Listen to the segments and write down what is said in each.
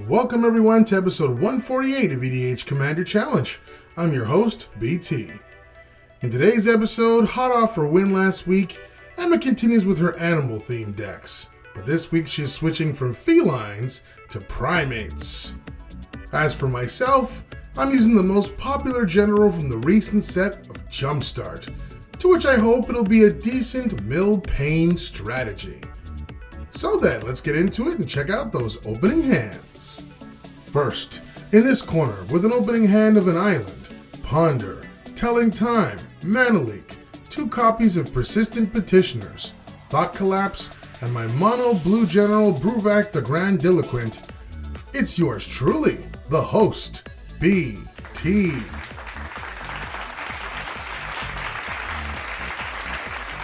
Welcome everyone to episode 148 of EDH Commander Challenge. I'm your host, BT. In today's episode, hot off her win last week, Emma continues with her animal-themed decks. But this week she's switching from felines to primates. As for myself, I'm using the most popular general from the recent set of Jumpstart, to which I hope it'll be a decent mill-pain strategy. So then, let's get into it and check out those opening hands. First, in this corner, with an opening hand of an island, Ponder, Telling Time, Mana Leak, 2 copies of Persistent Petitioners, Thought Collapse, and my mono blue general Bruvac the Grandiloquent, it's yours truly, the host, BT.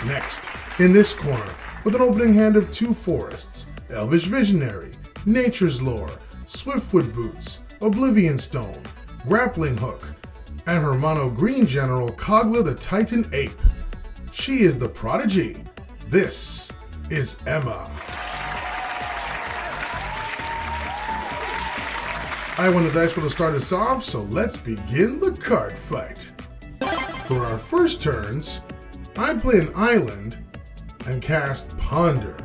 Next, in this corner, with an opening hand of 2 forests, Elvish Visionary, Nature's Lore, Swiftfoot Boots, Oblivion Stone, Grappling Hook, and her mono green general Kogla the Titan Ape. She is the prodigy. This is Emma. I won the dice roll to start us off, so let's begin the card fight. For our first turns, I play an island and cast Ponder.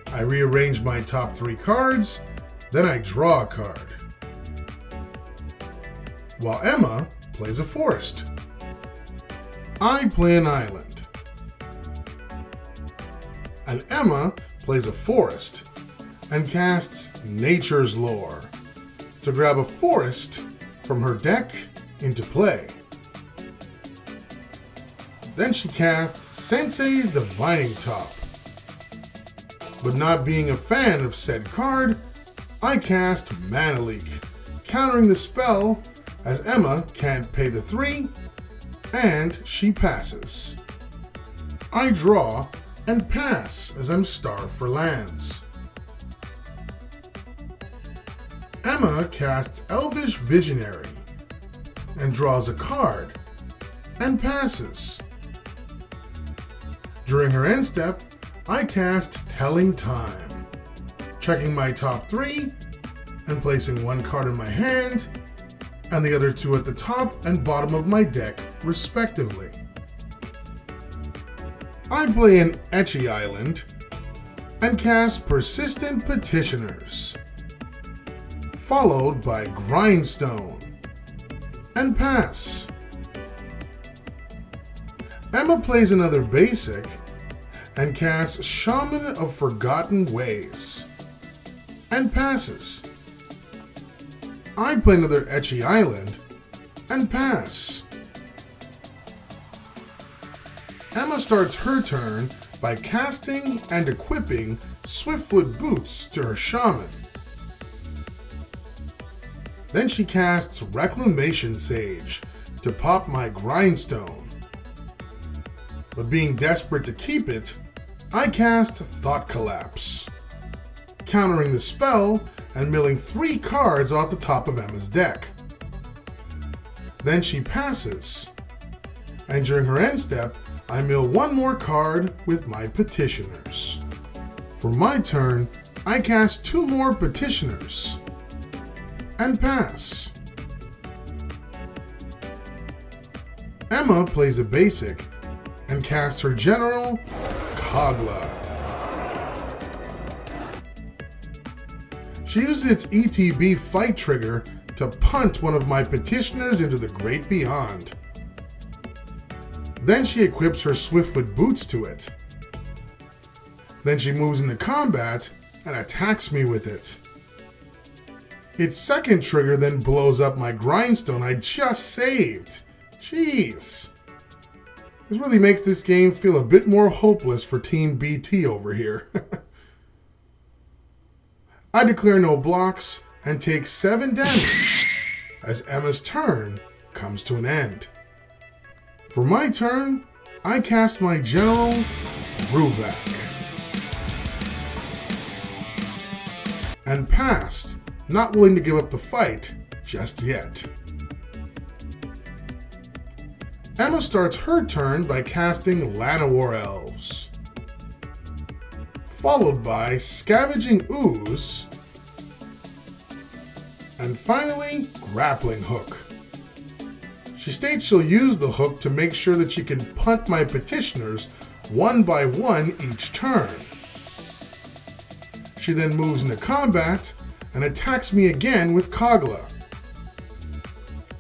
I rearrange my top 3 cards, then I draw a card. While Emma plays a forest. I play an island. And Emma plays a forest and casts Nature's Lore to grab a forest from her deck into play. Then she casts Sensei's Divining Top. But not being a fan of said card, I cast Mana Leak, countering the spell as Emma can't pay the 3, and she passes. I draw and pass as I'm starved for lands. Emma casts Elvish Visionary and draws a card and passes. During her end step, I cast Telling Time, checking my top 3 and placing 1 card in my hand and the other 2 at the top and bottom of my deck, respectively. I play an Etchy Island and cast Persistent Petitioners, followed by Grindstone, and pass. Emma plays another basic and casts Shaman of Forgotten Ways, and passes. I play another Etchy Island and pass. Emma starts her turn by casting and equipping Swiftfoot Boots to her Shaman. Then she casts Reclamation Sage to pop my Grindstone. But being desperate to keep it, I cast Thought Collapse, countering the spell and milling 3 cards off the top of Emma's deck. Then she passes, and during her end step, I mill 1 more card with my Petitioners. For my turn, I cast 2 more Petitioners, and pass. Emma plays a basic and casts her general, Kogla. She uses its ETB fight trigger to punt one of my Petitioners into the Great Beyond. Then she equips her Swiftfoot Boots to it. Then she moves into combat and attacks me with it. Its second trigger then blows up my Grindstone I just saved. Jeez. This really makes this game feel a bit more hopeless for Team BT over here. I declare no blocks and take 7 damage as Emma's turn comes to an end. For my turn, I cast my general, Bruvac, and passed, not willing to give up the fight just yet. Emma starts her turn by casting Llanowar Elves, followed by Scavenging Ooze And finally, Grappling Hook. She states she'll use the hook to make sure that she can punt my petitioners one by one each turn. She then moves into combat and attacks me again with Kogla.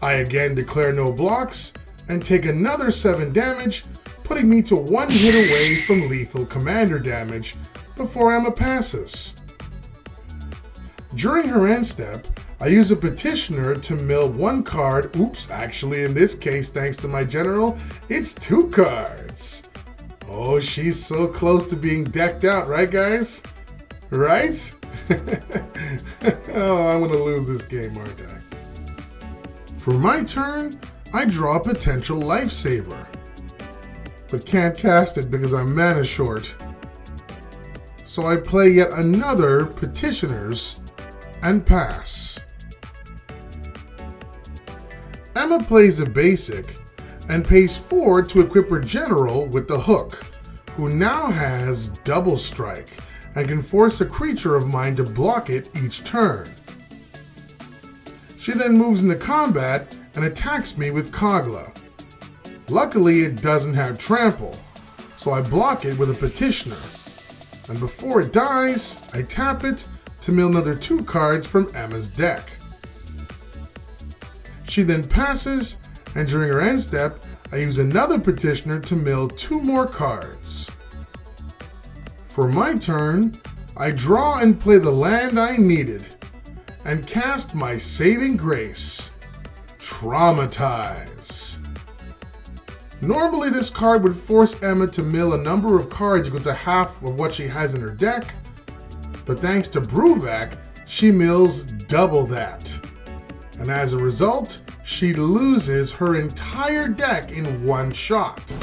I again declare no blocks and take another 7 damage, putting me to 1 hit away from lethal commander damage before Emma passes. During her end step, I use a petitioner to mill 1 card. Oops, actually in this case, thanks to my general, it's 2 cards. Oh, she's so close to being decked out, right guys? Right? Oh, I'm gonna lose this game, aren't I? For my turn, I draw a potential lifesaver, but can't cast it because I'm mana short. So I play yet another petitioners and pass. Emma plays a basic and pays 4 to equip her general with the hook, who now has double strike and can force a creature of mine to block it each turn. She then moves into combat and attacks me with Kogla. Luckily, it doesn't have trample, so I block it with a petitioner. And before it dies, I tap it to mill another 2 cards from Emma's deck. She then passes, and during her end step, I use another petitioner to mill 2 more cards. For my turn, I draw and play the land I needed, and cast my saving grace, Traumatize. Normally this card would force Emma to mill a number of cards equal to half of what she has in her deck, but thanks to Bruvac, she mills double that. And as a result, she loses her entire deck in 1 shot. Then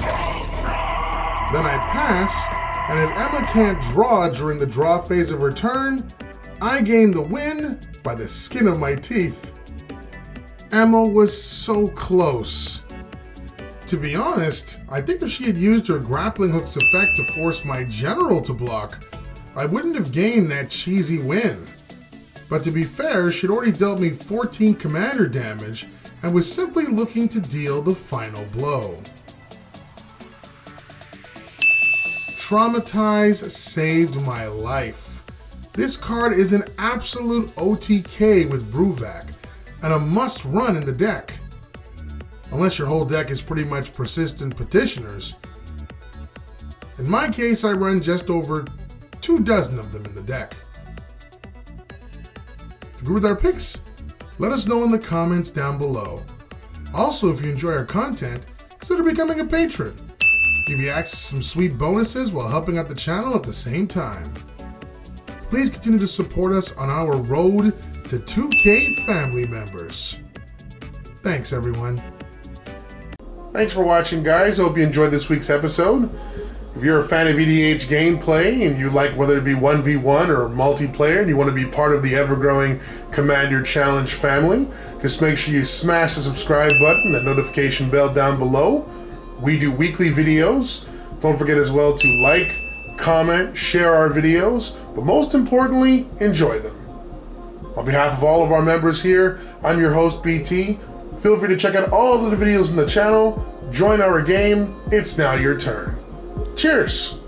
I pass, and as Emma can't draw during the draw phase of her turn, I gain the win by the skin of my teeth. Emma was so close. To be honest, I think if she had used her grappling hook's effect to force my general to block, I wouldn't have gained that cheesy win. But to be fair, she'd already dealt me 14 commander damage and was simply looking to deal the final blow. Traumatize saved my life. This card is an absolute OTK with Bruvac and a must run in the deck. Unless your whole deck is pretty much persistent petitioners. In my case, I run just over 24 of them in the deck. Agree with our picks? Let us know in the comments down below. Also, if you enjoy our content, consider becoming a patron. Give you access to some sweet bonuses while helping out the channel at the same time. Please continue to support us on our road to 2K family members. Thanks, everyone. Thanks for watching, guys. Hope you enjoyed this week's episode. If you're a fan of EDH gameplay and you like whether it be 1v1 or multiplayer and you want to be part of the ever-growing Commander Challenge family, just make sure you smash the subscribe button and notification bell down below. We do weekly videos. Don't forget as well to like, comment, share our videos, but most importantly, enjoy them. On behalf of all of our members here, I'm your host, BT. Feel free to check out all of the videos in the channel, join our game, it's now your turn. Cheers!